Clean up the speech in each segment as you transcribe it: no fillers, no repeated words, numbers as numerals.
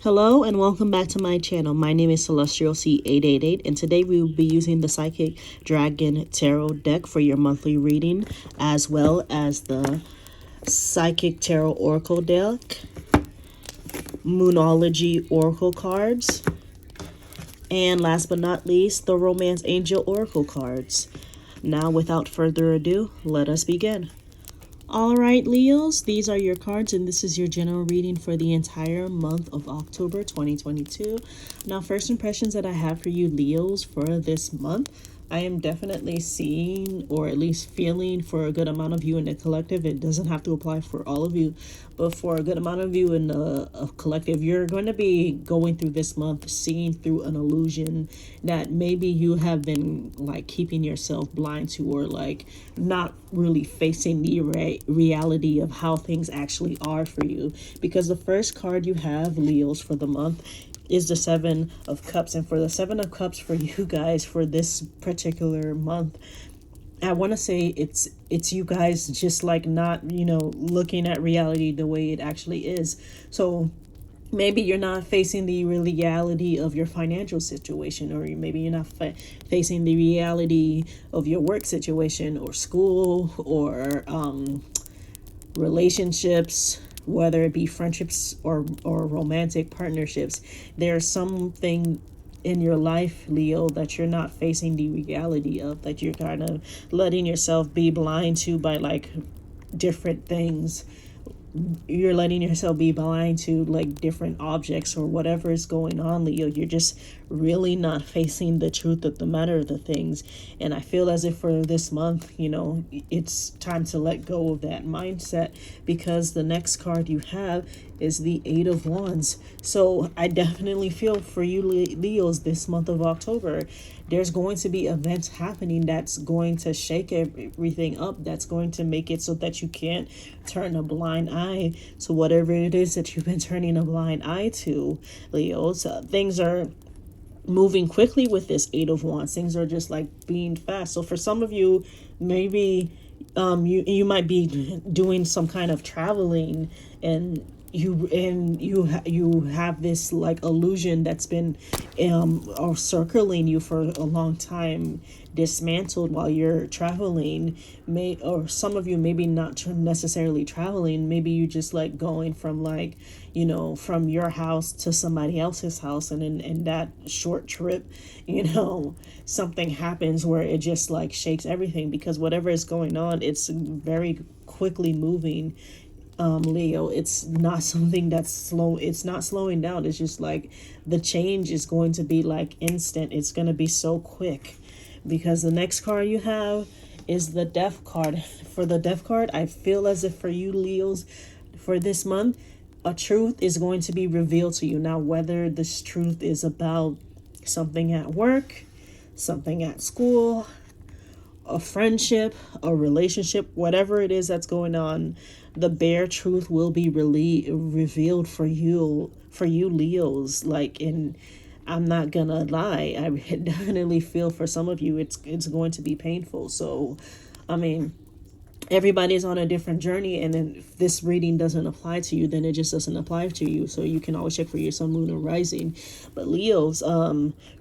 Hello and welcome back to my channel. My name is Celestial C888 and today we will be using the Psychic Dragon Tarot deck for your monthly reading, as well as the Psychic Tarot Oracle deck, Moonology Oracle cards, and last but not least, the Romance Angel Oracle cards. Now, without further ado, let us begin. Alright, Leos, these are your cards and this is your general reading for the entire month of October 2022. Now, first impressions that I have for you, Leos, for this month, I am definitely seeing, or at least feeling, for a good amount of you in the collective. It doesn't have to apply for all of you, but for a good amount of you in a collective, you're going to be going through this month seeing through an illusion that maybe you have been like keeping yourself blind to, or like not really facing the reality of how things actually are for you. Because the first card you have, Leos, for the month is the Seven of Cups. And for the Seven of Cups for you guys for this particular month, I want to say it's you guys just like not, looking at reality the way it actually is. So maybe you're not facing the reality of your financial situation, or maybe you're not facing the reality of your work situation or school or relationships, whether it be friendships or romantic partnerships. There's something in your life, Leo, that you're not facing the reality of, that you're kind of letting yourself be blind to by like different things. You're letting yourself be blind to like different objects or whatever is going on, Leo. You're just really not facing the truth of the matter of the things. And I feel as if for this month, it's time to let go of that mindset, because the next card you have is the Eight of Wands. So I definitely feel for you, Leos, this month of October, there's going to be events happening that's going to shake everything up, that's going to make it so that you can't turn a blind eye to whatever it is that you've been turning a blind eye to, Leos. Things are moving quickly with this Eight of Wands. Things are just like being fast. So for some of you, maybe you might be doing some kind of traveling, and you have this like illusion that's been or circling you for a long time, dismantled while you're traveling. Or some of you maybe not necessarily traveling, maybe you just like going from like, from your house to somebody else's house, and in that short trip, something happens where it just like shakes everything, because whatever is going on, it's very quickly moving. Leo, it's not something that's slow. It's not slowing down. It's just like the change is going to be like instant. It's going to be so quick, because the next card you have is the Death card. For the Death card, I feel as if for you, Leos, for this month, a truth is going to be revealed to you. Now, whether this truth is about something at work, something at school, a friendship, a relationship, whatever it is that's going on, the bare truth will be revealed for you, Leos. Like, and I'm not gonna lie, I definitely feel for some of you it's going to be painful. So, I mean, everybody's on a different journey, and then if this reading doesn't apply to you, then it just doesn't apply to you. So you can always check for your sun, moon, and rising. But Leos,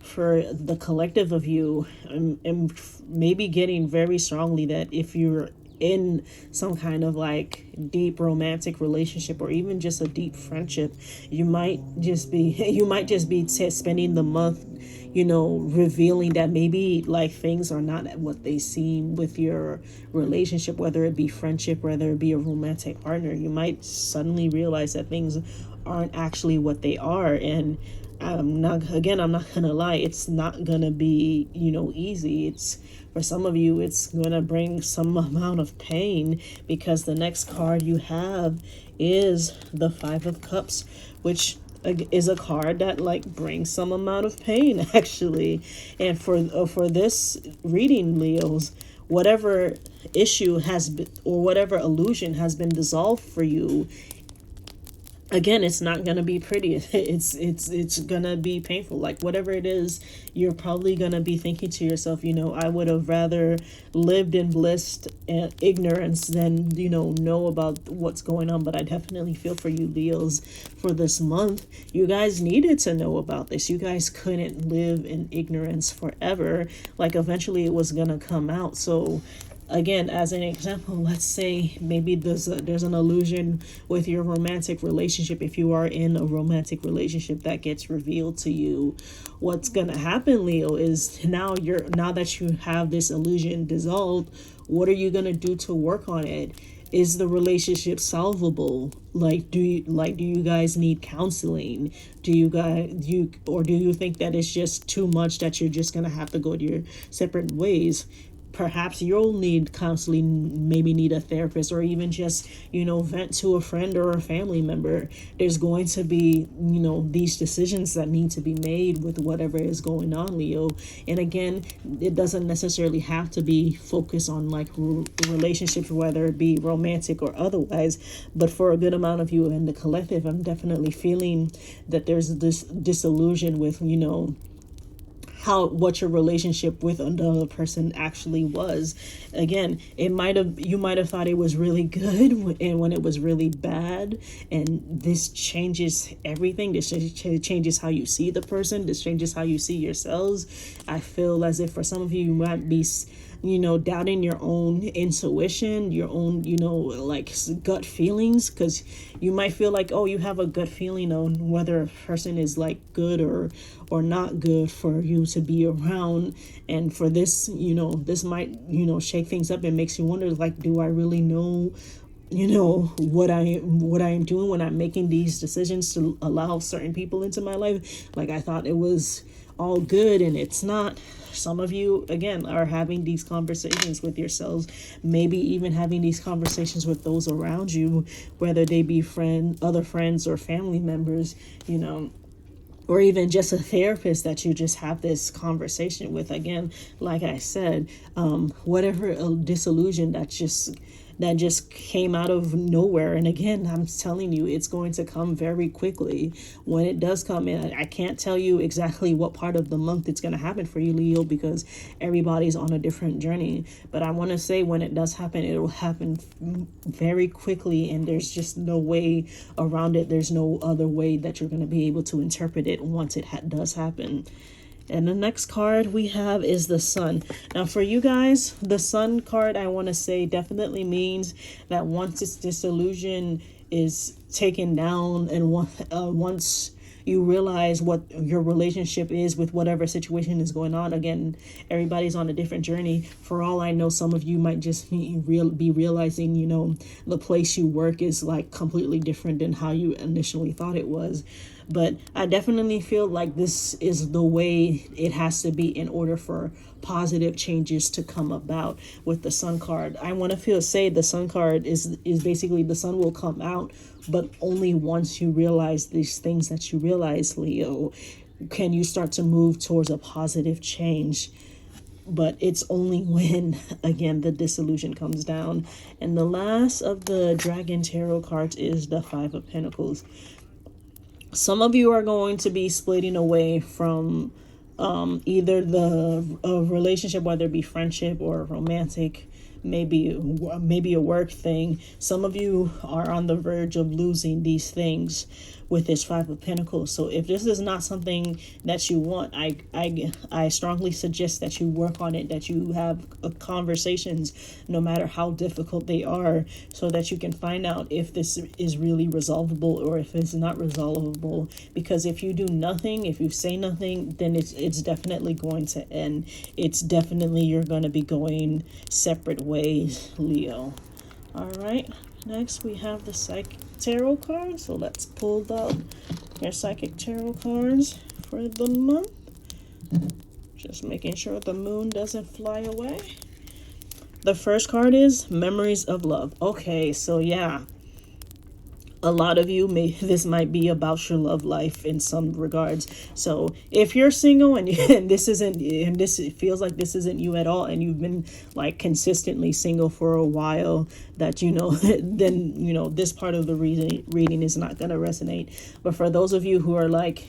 for the collective of you, I'm maybe getting very strongly that if you're in some kind of like deep romantic relationship, or even just a deep friendship, you might just be spending the month, revealing that maybe like things are not what they seem with your relationship, whether it be friendship, whether it be a romantic partner. You might suddenly realize that things aren't actually what they are. And I'm not gonna lie, it's not gonna be, easy. It's, for some of you, it's gonna bring some amount of pain, because the next card you have is the Five of Cups, which is a card that like brings some amount of pain, actually. And for this reading, Leos, whatever issue has been, or whatever illusion has been dissolved for you, again, it's not gonna be pretty. It's gonna be painful. Like whatever it is, you're probably gonna be thinking to yourself, I would have rather lived in bliss and ignorance than know about what's going on. But I definitely feel for you, Leos, for this month. You guys needed to know about this. You guys couldn't live in ignorance forever. Like eventually, it was gonna come out. So again, as an example, let's say maybe there's an illusion with your romantic relationship. If you are in a romantic relationship, that gets revealed to you. What's gonna happen, Leo, is now that you have this illusion dissolved, what are you gonna do to work on it? Is the relationship solvable? Like do you guys need counseling? Do you think that it's just too much that you're just gonna have to go to your separate ways? Perhaps you'll need counseling, maybe need a therapist, or even just vent to a friend or a family member. There's going to be these decisions that need to be made with whatever is going on, Leo. And again, it doesn't necessarily have to be focused on like relationships, whether it be romantic or otherwise. But for a good amount of you in the collective, I'm definitely feeling that there's this disillusion with what your relationship with another person actually was. Again, you might have thought it was really good and when it was really bad. And this changes everything. This changes how you see the person. This changes how you see yourselves. I feel as if for some of you, you might be doubting your own intuition, your own, like gut feelings, because you might feel like, oh, you have a gut feeling on whether a person is like good or not good for you to be around. And for this, this might, shake things up and makes you wonder, like, do I really know what I am doing when I'm making these decisions to allow certain people into my life? Like I thought it was all good and it's not. Some of you again are having these conversations with yourselves, maybe even having these conversations with those around you, whether they be other friends or family members, or even just a therapist that you just have this conversation with. Again, like I said, whatever disillusion that just came out of nowhere. And again, I'm telling you, it's going to come very quickly. When it does come in, I can't tell you exactly what part of the month it's going to happen for you, Leo, because everybody's on a different journey. But I want to say when it does happen, it will happen very quickly, and there's just no way around it. There's no other way that you're going to be able to interpret it once it does happen. And the next card we have is the Sun. Now, for you guys, the Sun card, I want to say, definitely means that once this disillusion is taken down and once you realize what your relationship is with whatever situation is going on. Again, everybody's on a different journey. For all I know, some of you might just be realizing, the place you work is like completely different than how you initially thought it was. But I definitely feel like this is the way it has to be in order for positive changes to come about with the Sun card. I want to say the Sun card is basically the sun will come out, but only once you realize these things that you realize, Leo, can you start to move towards a positive change. But it's only when, again, the disillusion comes down. And the last of the Dragon Tarot cards is the Five of Pentacles. Some of you are going to be splitting away from either the relationship, whether it be friendship or romantic, maybe a work thing. Some of you are on the verge of losing these things with this Five of Pentacles. So if this is not something that you want, I strongly suggest that you work on it, that you have conversations, no matter how difficult they are, so that you can find out if this is really resolvable or if it's not resolvable. Because if you do nothing, if you say nothing, then it's definitely going to end. It's definitely you're going to be going separate ways, Leo. All right. Next, we have the Psychic Tarot cards. So let's pull out your Psychic Tarot cards for the month. Just making sure the moon doesn't fly away. The first card is Memories of Love. Okay, so yeah. A lot of you may, this might be about your love life in some regards. So if you're single and, and this isn't, and this, it feels like this isn't you at all, and you've been like consistently single for a while, that then this part of the reading is not going to resonate. But for those of you who are like,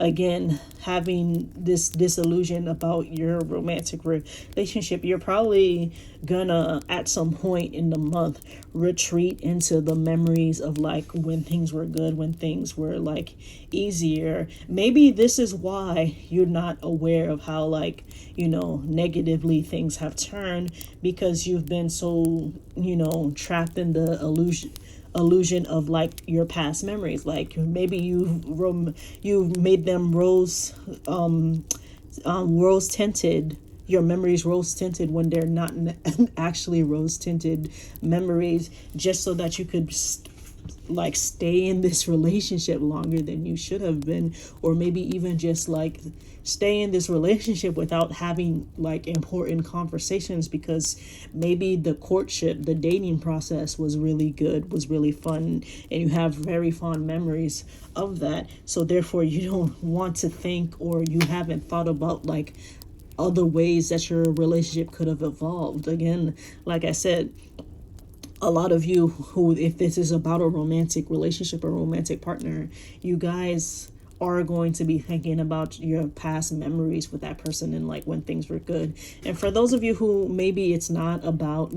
again, having this disillusion about your romantic relationship, you're probably gonna at some point in the month retreat into the memories of like when things were good, when things were like easier. Maybe this is why you're not aware of how like negatively things have turned, because you've been so trapped in the illusion of like your past memories. Like maybe you've made them rose tinted, your memories rose tinted when they're not actually rose tinted memories, just so that you could like stay in this relationship longer than you should have been, or maybe even just like stay in this relationship without having like important conversations, because maybe the courtship, the dating process was really good, was really fun, and you have very fond memories of that. So therefore you don't want to think, or you haven't thought about like other ways that your relationship could have evolved. Again, like I said, a lot of you who, if this is about a romantic relationship or romantic partner, you guys are going to be thinking about your past memories with that person and like when things were good. And for those of you who maybe it's not about,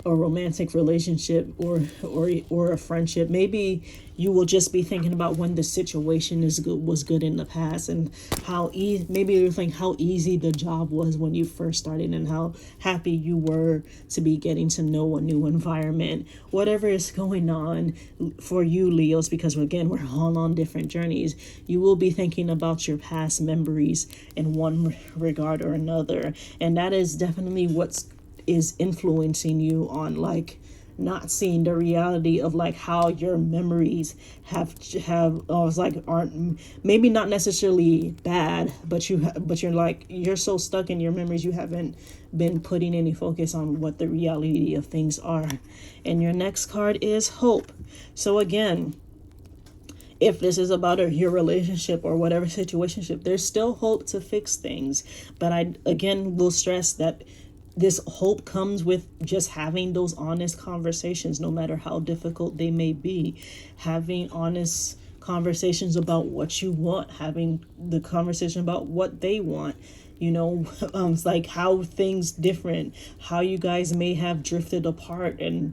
a romantic relationship or a friendship, maybe you will just be thinking about when the situation was good in the past, and how maybe you think how easy the job was when you first started, and how happy you were to be getting to know a new environment. Whatever is going on for you, Leos, because again, we're all on different journeys, you will be thinking about your past memories in one regard or another. And that is definitely what's is influencing you on like not seeing the reality of like how your memories aren't maybe not necessarily bad, but you're so stuck in your memories, you haven't been putting any focus on what the reality of things are. And your next card is hope. So again, if this is about your relationship or whatever situationship, there's still hope to fix things. But I again will stress that this hope comes with just having those honest conversations, no matter how difficult they may be. Having honest conversations about what you want, having the conversation about what they want. It's like how things different, how you guys may have drifted apart and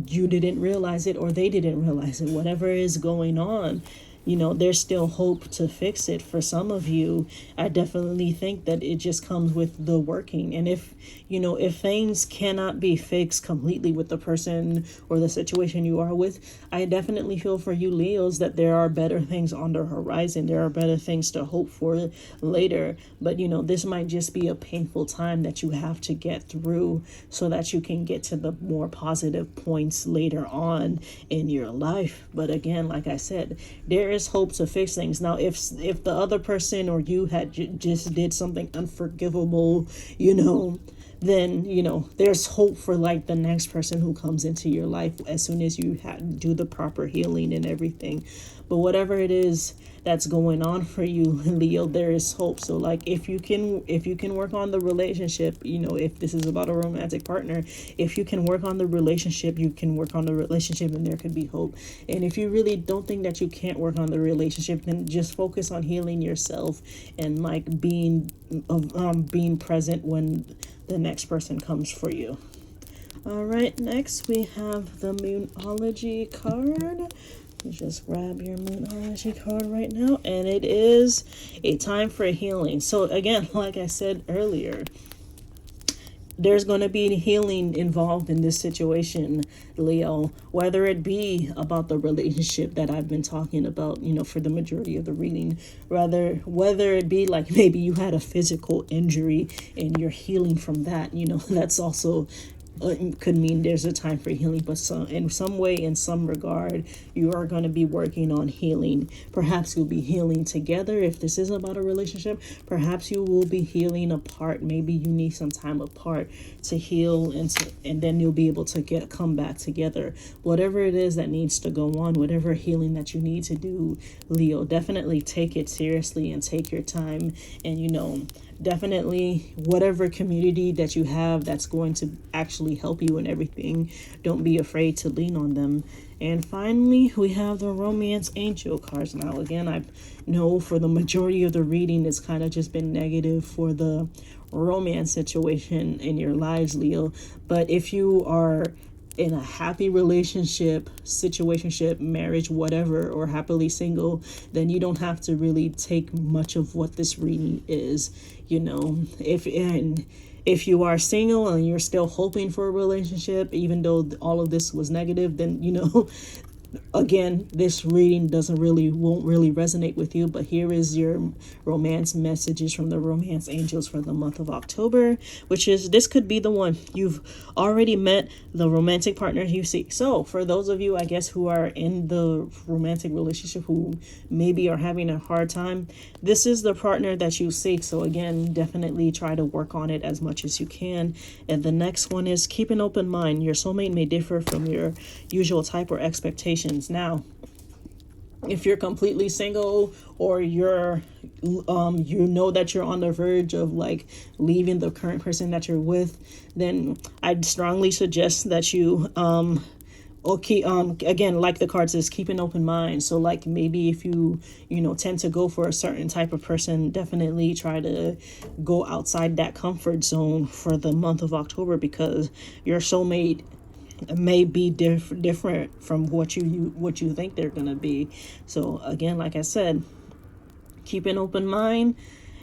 you didn't realize it, or they didn't realize it. Whatever is going on, there's still hope to fix it. For some of you, I definitely think that it just comes with the working. And if things cannot be fixed completely with the person or the situation you are with, I definitely feel for you, Leos, that there are better things on the horizon. There are better things to hope for later. But this might just be a painful time that you have to get through, so that you can get to the more positive points later on in your life. But again, like I said, there is hope to fix things. Now, if the other person or you had just did something unforgivable, then there's hope for like the next person who comes into your life as soon as you do the proper healing and everything. But whatever it is that's going on for you, Leo, there is hope. So like if you can work on the relationship, if this is about a romantic partner, if you can work on the relationship, you can work on the relationship, and there could be hope. And if you really don't think that you can't work on the relationship, then just focus on healing yourself and like being present when the next person comes for you. All right, next we have the Moonology card. Just grab your Moonology card right now, and it is a time for healing. So again, like I said earlier, there's going to be healing involved in this situation, Leo, whether it be about the relationship that I've been talking about, for the majority of the reading, whether it be like maybe you had a physical injury and you're healing from that, that's also could mean there's a time for healing, but in some way, in some regard, you are going to be working on healing. Perhaps you'll be healing together. If this is about a relationship, perhaps you will be healing apart. Maybe you need some time apart to heal, and then you'll be able to come back together. Whatever it is that needs to go on, whatever healing that you need to do, Leo, definitely take it seriously and take your time. And definitely whatever community that you have that's going to actually help you in everything, don't be afraid to lean on them. And finally, we have the Romance Angel cards. Now again, I know for the majority of the reading it's kind of just been negative for the romance situation in your lives, Leo. But if you are in a happy relationship, situationship, marriage, whatever, or happily single, then you don't have to really take much of what this reading is. If you are single and you're still hoping for a relationship, even though all of this was negative, then again, this reading won't really resonate with you. But here is your romance messages from the Romance Angels for the month of October, which is, this could be the one. You've already met the romantic partner you seek. So for those of you, I guess, who are in the romantic relationship, who maybe are having a hard time, this is the partner that you seek. So again, definitely try to work on it as much as you can. And the next one is, keep an open mind. Your soulmate may differ from your usual type or expectation. Now, if you're completely single, or you're that you're on the verge of leaving the current person that you're with, then I'd strongly suggest that you again, like the card says, keep an open mind. So maybe if you tend to go for a certain type of person, definitely try to go outside that comfort zone for the month of October, because your soulmate may be different from what you think they're gonna be. So again, like I said, keep an open mind,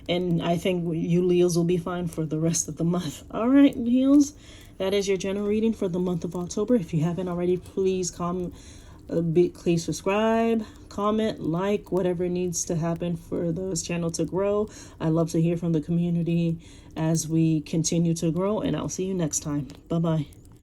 and I think you Leos will be fine for the rest of the month. All right, Leos, that is your general reading for the month of October. If you haven't already, please please subscribe, comment, like, whatever needs to happen for this channel to grow. I love to hear from the community as we continue to grow, and I'll see you next time. Bye bye.